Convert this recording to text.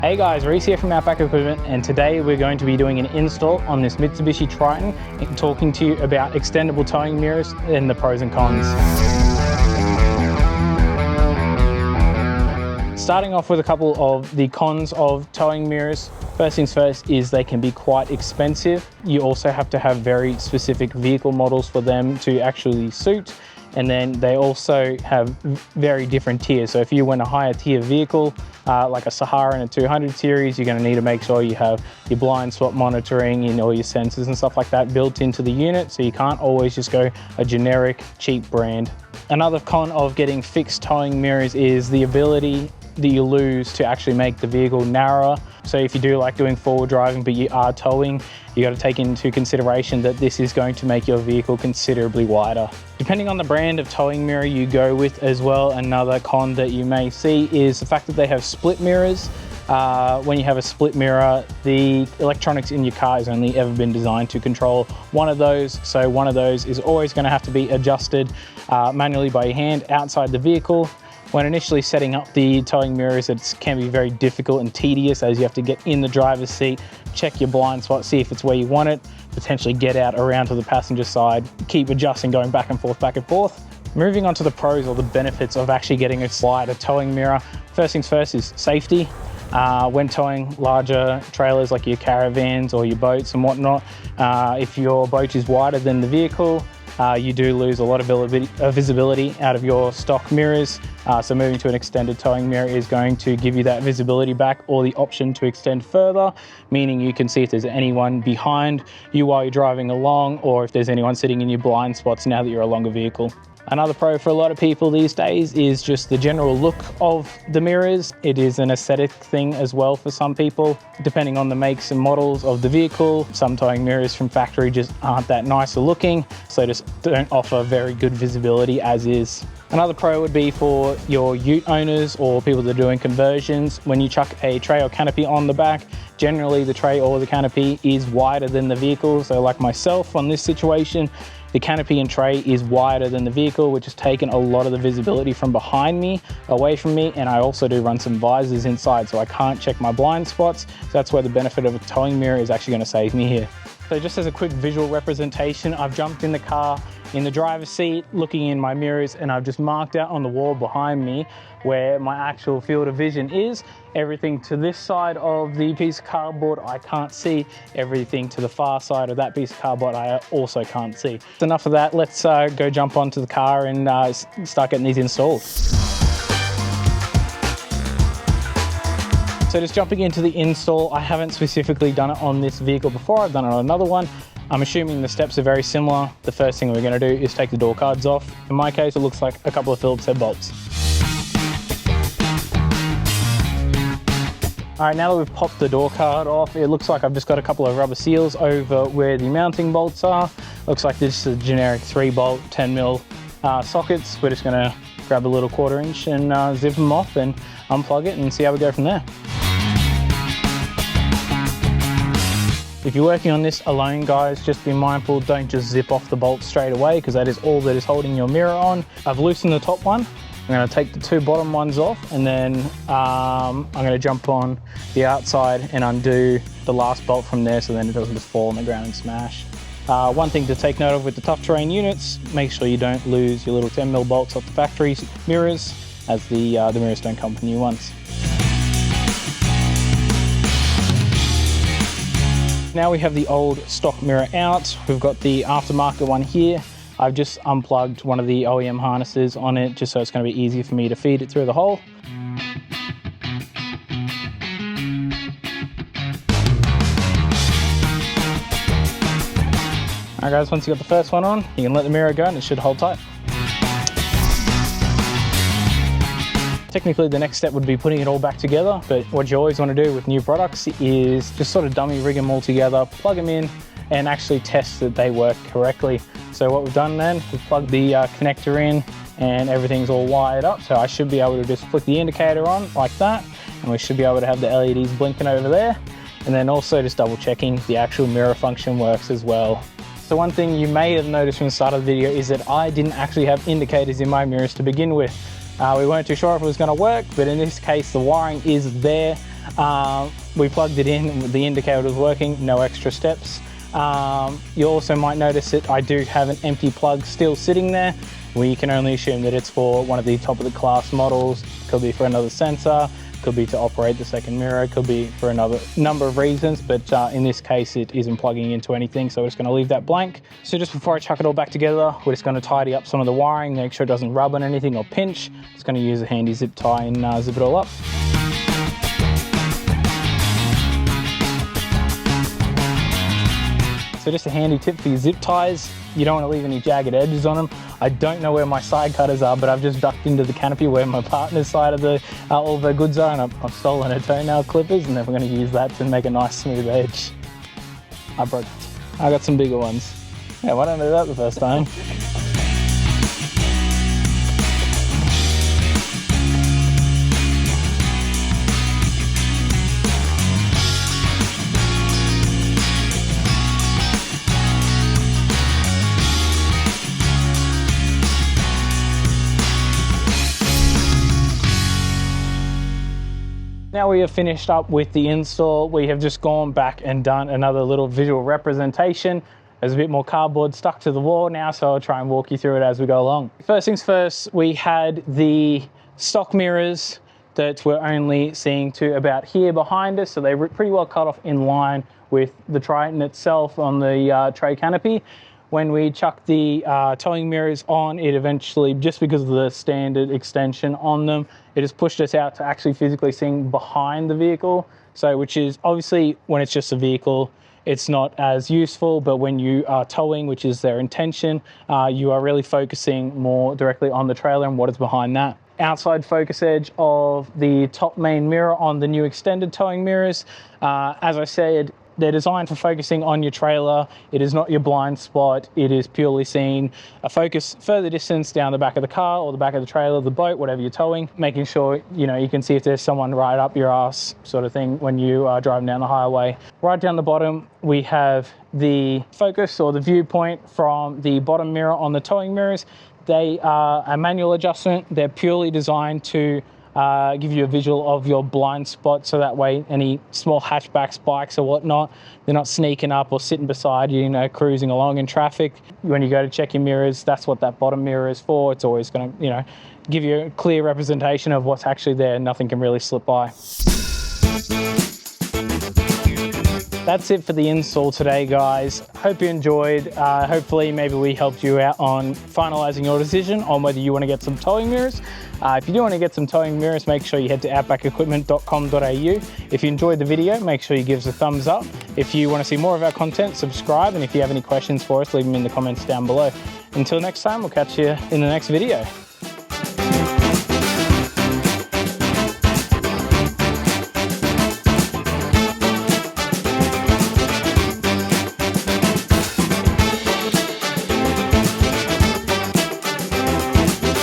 Hey guys, Reece here from Outback Equipment, and today we're going to be doing an install on this Mitsubishi Triton and talking to you about extendable towing mirrors and the pros and cons. Starting off with a couple of the cons of towing mirrors. First things first is they can be quite expensive. You also have to have very specific vehicle models for them to actually suit. And then they also have very different tiers. So if you want a higher tier vehicle, like a Sahara and a 200 series, you're gonna need to make sure you have your blind spot monitoring and all your sensors and stuff like that built into the unit. So you can't always just go a generic cheap brand. Another con of getting fixed towing mirrors is the ability that you lose to actually make the vehicle narrower. So if you do like doing forward driving but you are towing, you got to take into consideration that this is going to make your vehicle considerably wider. Depending on the brand of towing mirror you go with as well, another con that you may see is the fact that they have split mirrors. When you have a split mirror, the electronics in your car has only ever been designed to control one of those. So one of those is always going to have to be adjusted manually by your hand outside the vehicle. When initially setting up the towing mirrors, it can be very difficult and tedious as you have to get in the driver's seat, check your blind spot, see if it's where you want it, potentially get out around to the passenger side, keep adjusting, going back and forth, back and forth. Moving on to the pros or the benefits of actually getting a wider towing mirror. First things first is safety. When towing larger trailers like your caravans or your boats and whatnot, if your boat is wider than the vehicle, you do lose a lot of visibility out of your stock mirrors. So moving to an extended towing mirror is going to give you that visibility back, or the option to extend further, meaning you can see if there's anyone behind you while you're driving along, or if there's anyone sitting in your blind spots now that you're a longer vehicle. Another pro for a lot of people these days is just the general look of the mirrors. It is an aesthetic thing as well for some people, depending on the makes and models of the vehicle. Some towing mirrors from factory just aren't that nicer looking, so just don't offer very good visibility as is. Another pro would be for your ute owners or people that are doing conversions. When you chuck a tray or canopy on the back, generally the tray or the canopy is wider than the vehicle. So like myself on this situation, the canopy and tray is wider than the vehicle, which has taken a lot of the visibility from behind me, away from me, and I also do run some visors inside, so I can't check my blind spots. So that's where the benefit of a towing mirror is actually going to save me here. So just as a quick visual representation, I've jumped in the car, in the driver's seat, looking in my mirrors, and I've just marked out on the wall behind me where my actual field of vision is. Everything to this side of the piece of cardboard I can't see. Everything to the far side of that piece of cardboard I also can't see. Enough of that, let's go jump onto the car and start getting these installed. So just jumping into the install, I haven't specifically done it on this vehicle before, I've done it on another one. I'm assuming the steps are very similar. The first thing we're going to do is take the door cards off. In my case, it looks like a couple of Phillips head bolts. All right, now that we've popped the door card off, it looks like I've just got a couple of rubber seals over where the mounting bolts are. Looks like this is a generic 3-bolt 10mm sockets. We're just going to grab a little 1/4 inch and zip them off and unplug it and see how we go from there. If you're working on this alone, guys, just be mindful, don't just zip off the bolt straight away, because that is all that is holding your mirror on. I've loosened the top one. I'm going to take the 2 bottom ones off, and then I'm going to jump on the outside and undo the last bolt from there, so then it doesn't just fall on the ground and smash. One thing to take note of with the Tuff terrain units, make sure you don't lose your little 10mm bolts off the factory mirrors, as the mirrors don't come with new ones. Now we have the old stock mirror out. We've got the aftermarket one here. I've just unplugged one of the OEM harnesses on it, just so it's going to be easier for me to feed it through the hole. All right guys, once you got the first one on, you can let the mirror go and it should hold tight. Technically, the next step would be putting it all back together, but what you always want to do with new products is just sort of dummy rig them all together, plug them in, and actually test that they work correctly. So what we've done then, we've plugged the connector in and everything's all wired up, so I should be able to just flick the indicator on like that, and we should be able to have the LEDs blinking over there, and then also just double checking the actual mirror function works as well. So one thing you may have noticed from the start of the video is that I didn't actually have indicators in my mirrors to begin with. We weren't too sure if it was going to work, but in this case the wiring is there. We plugged it in, the indicator was working, no extra steps. You also might notice that I do have an empty plug still sitting there. We can only assume that it's for one of the top of the class models. Could be for another sensor, could be to operate the second mirror, could be for another number of reasons, but in this case it isn't plugging into anything, so we're just going to leave that blank. So just before I chuck it all back together, we're just going to tidy up some of the wiring, make sure it doesn't rub on anything or pinch. Just going to use a handy zip tie and zip it all up. So just a handy tip for your zip ties, you don't want to leave any jagged edges on them. I don't know where my side cutters are, but I've just ducked into the canopy where my partner's side of the all of her goods are, and I've stolen her toenail clippers, and then we're going to use that to make a nice smooth edge. I got some bigger ones. Yeah, why don't I do that the first time? Now we have finished up with the install. We have just gone back and done another little visual representation. There's a bit more cardboard stuck to the wall now, so I'll try and walk you through it as we go along. First things first, we had the stock mirrors that we're only seeing to about here behind us, so they were pretty well cut off in line with the Triton itself on the tray canopy. When we chucked the towing mirrors on, it eventually, just because of the standard extension on them, it has pushed us out to actually physically seeing behind the vehicle. So, which is obviously, when it's just a vehicle, it's not as useful, but when you are towing, which is their intention, you are really focusing more directly on the trailer and what is behind that. Outside focus edge of the top main mirror on the new extended towing mirrors. As I said, they're designed for focusing on your trailer. It is not your blind spot. It is purely seeing a focus further distance down the back of the car or the back of the trailer, the boat, whatever you're towing, making sure, you know, you can see if there's someone right up your ass sort of thing when you are driving down the highway. Right down the bottom, we have the focus or the viewpoint from the bottom mirror on the towing mirrors. They are a manual adjustment. They're purely designed to give you a visual of your blind spot, so that way any small hatchbacks, bikes or whatnot, they're not sneaking up or sitting beside you, you know, cruising along in traffic. When you go to check your mirrors, that's what that bottom mirror is for. It's always going to, you know, give you a clear representation of what's actually there. Nothing can really slip by. That's it for the install today, guys. Hope you enjoyed. Hopefully maybe we helped you out on finalizing your decision on whether you want to get some towing mirrors. If you do want to get some towing mirrors, make sure you head to outbackequipment.com.au. If you enjoyed the video, make sure you give us a thumbs up. If you want to see more of our content, subscribe. And if you have any questions for us, leave them in the comments down below. Until next time, we'll catch you in the next video.